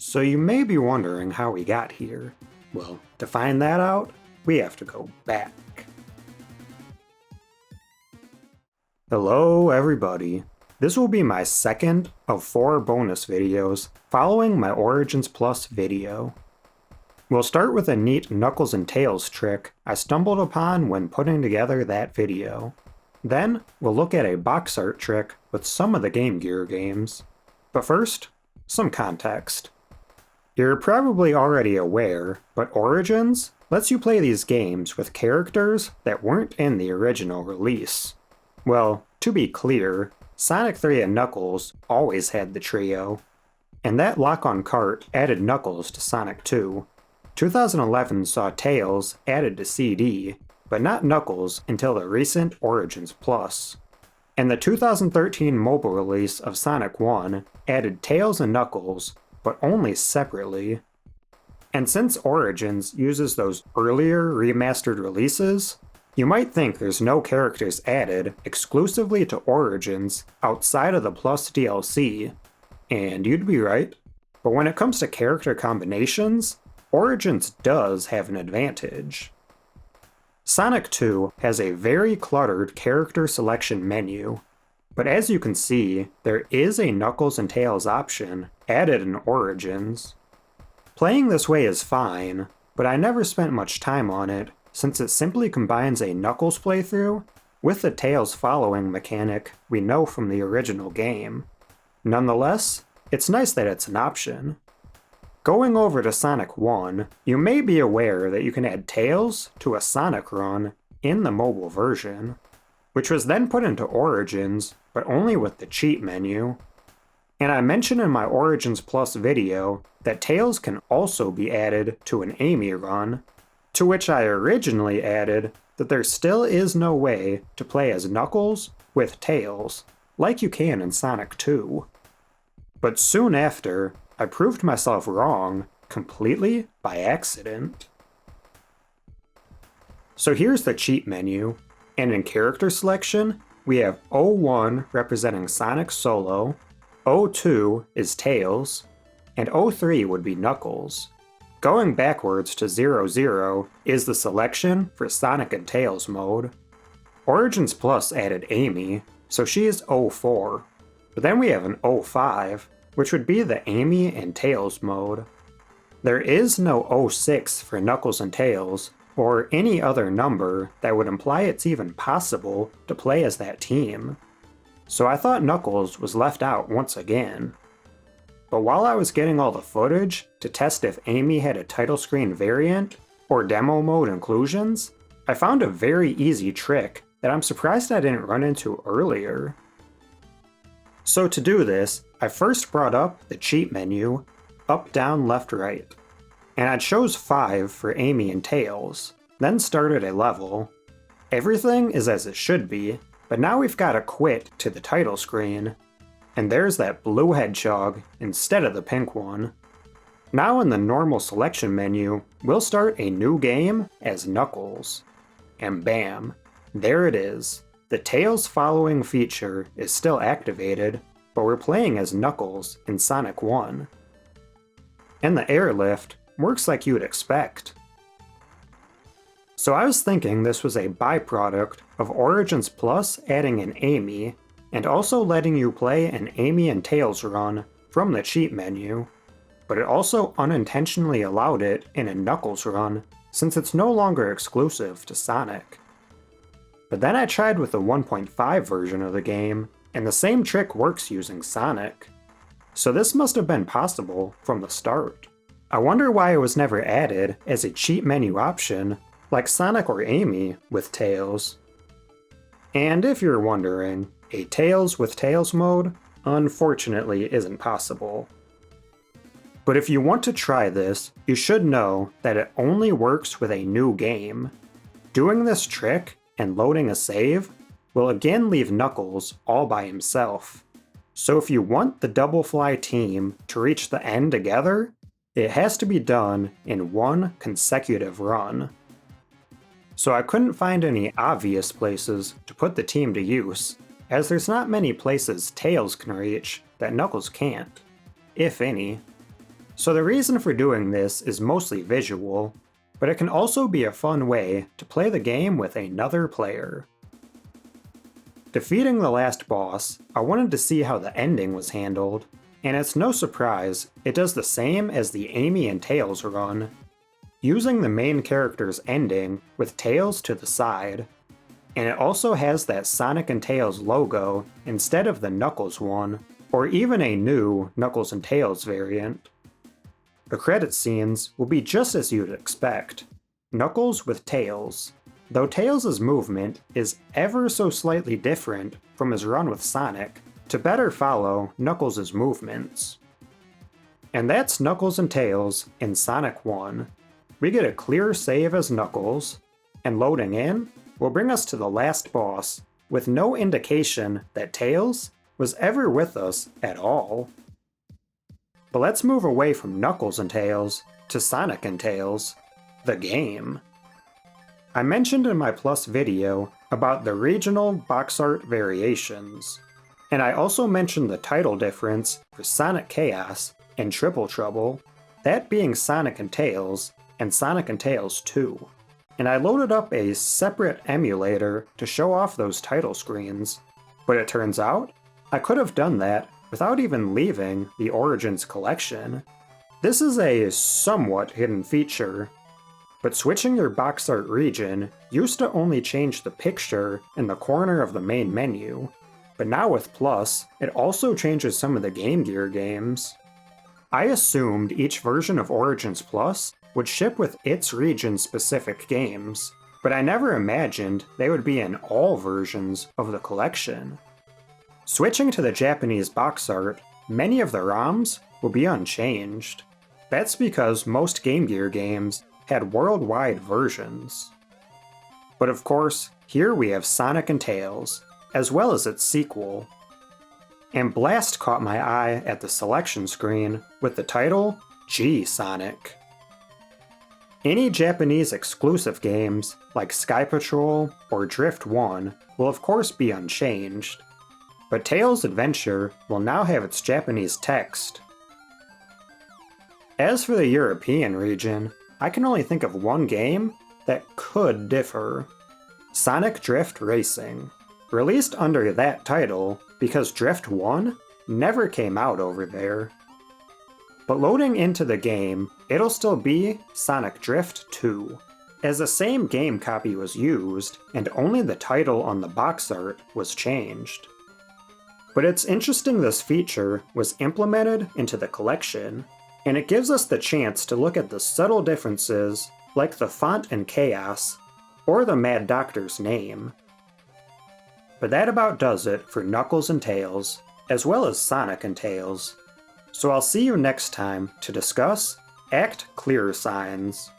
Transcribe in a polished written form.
So you may be wondering how we got here. Well, to find that out, we have to go back. Hello everybody. This will be my second of 4 bonus videos following my Origins Plus video. We'll start with a neat Knuckles and Tails trick I stumbled upon when putting together that video. Then, we'll look at a box art trick with some of the Game Gear games. But first, some context. You're probably already aware, but Origins lets you play these games with characters that weren't in the original release. Well, to be clear, Sonic 3 and Knuckles always had the trio, and that lock-on cart added Knuckles to Sonic 2. 2011 saw Tails added to CD, but not Knuckles until the recent Origins Plus. And the 2013 mobile release of Sonic 1 added Tails and Knuckles, but only separately. And since Origins uses those earlier remastered releases, you might think there's no characters added exclusively to Origins outside of the Plus DLC, and you'd be right. But when it comes to character combinations, Origins does have an advantage. Sonic 2 has a very cluttered character selection menu, but as you can see, there is a Knuckles and Tails option added in Origins. Playing this way is fine, but I never spent much time on it since it simply combines a Knuckles playthrough with the Tails following mechanic we know from the original game. Nonetheless, it's nice that it's an option. Going over to Sonic 1, you may be aware that you can add Tails to a Sonic run in the mobile version, which was then put into Origins, but only with the cheat menu. And I mentioned in my Origins Plus video that Tails can also be added to an Amy run, to which I originally added that there still is no way to play as Knuckles with Tails, like you can in Sonic 2. But soon after, I proved myself wrong, completely by accident. So here's the cheat menu, and in character selection, we have 01 representing Sonic Solo, 02 is Tails, and 03 would be Knuckles. Going backwards to 00 is the selection for Sonic and Tails mode. Origins Plus added Amy, so she is 04, but then we have an 05, which would be the Amy and Tails mode. There is no 06 for Knuckles and Tails, or any other number that would imply it's even possible to play as that team. So I thought Knuckles was left out once again. But while I was getting all the footage to test if Amy had a title screen variant or demo mode inclusions, I found a very easy trick that I'm surprised I didn't run into earlier. So to do this, I first brought up the cheat menu, up, down, left, right, and I chose 5 for Amy and Tails, then started a level. Everything is as it should be, but now we've got to quit to the title screen, and there's that blue hedgehog instead of the pink one. Now in the normal selection menu, we'll start a new game as Knuckles. And bam, there it is. The Tails following feature is still activated, but we're playing as Knuckles in Sonic 1. And the airlift works like you would expect. So I was thinking this was a byproduct of Origins Plus adding an Amy, and also letting you play an Amy and Tails run from the cheat menu, but it also unintentionally allowed it in a Knuckles run since it's no longer exclusive to Sonic. But then I tried with the 1.5 version of the game, and the same trick works using Sonic. So this must have been possible from the start. I wonder why it was never added as a cheat menu option, like Sonic or Amy with Tails. And if you're wondering, a Tails with Tails mode unfortunately isn't possible. But if you want to try this, you should know that it only works with a new game. Doing this trick and loading a save will again leave Knuckles all by himself. So if you want the Double Fly team to reach the end together, it has to be done in one consecutive run. So I couldn't find any obvious places to put the team to use, as there's not many places Tails can reach that Knuckles can't, if any. So the reason for doing this is mostly visual, but it can also be a fun way to play the game with another player. Defeating the last boss, I wanted to see how the ending was handled, and it's no surprise, it does the same as the Amy and Tails run, using the main character's ending with Tails to the side. And it also has that Sonic and Tails logo instead of the Knuckles one, or even a new Knuckles and Tails variant. The credit scenes will be just as you'd expect, Knuckles with Tails, though Tails' movement is ever so slightly different from his run with Sonic to better follow Knuckles' movements. And that's Knuckles and Tails in Sonic 1. We get a clear save as Knuckles, and loading in will bring us to the last boss with no indication that Tails was ever with us at all. But let's move away from Knuckles and Tails to Sonic and Tails, the game. I mentioned in my Plus video about the regional box art variations, and I also mentioned the title difference for Sonic Chaos and Triple Trouble, that being Sonic and Tails and Sonic and Tails 2. And I loaded up a separate emulator to show off those title screens, but it turns out I could have done that without even leaving the Origins collection. This is a somewhat hidden feature, but switching your box art region used to only change the picture in the corner of the main menu, but now with Plus, it also changes some of the Game Gear games. I assumed each version of Origins Plus would ship with its region-specific games, but I never imagined they would be in all versions of the collection. Switching to the Japanese box art, many of the ROMs will be unchanged. That's because most Game Gear games had worldwide versions. But of course, here we have Sonic and Tails, as well as its sequel. And Blast caught my eye at the selection screen with the title G-Sonic. Any Japanese exclusive games, like Sky Patrol or Drift 1, will of course be unchanged, but Tails Adventure will now have its Japanese text. As for the European region, I can only think of one game that could differ: Sonic Drift Racing, released under that title because Drift 1 never came out over there. But loading into the game, it'll still be Sonic Drift 2, as the same game copy was used and only the title on the box art was changed. But it's interesting this feature was implemented into the collection, and it gives us the chance to look at the subtle differences like the font in Chaos, or the Mad Doctor's name. But that about does it for Knuckles and Tails, as well as Sonic and Tails. So I'll see you next time to discuss Act Clear Signs.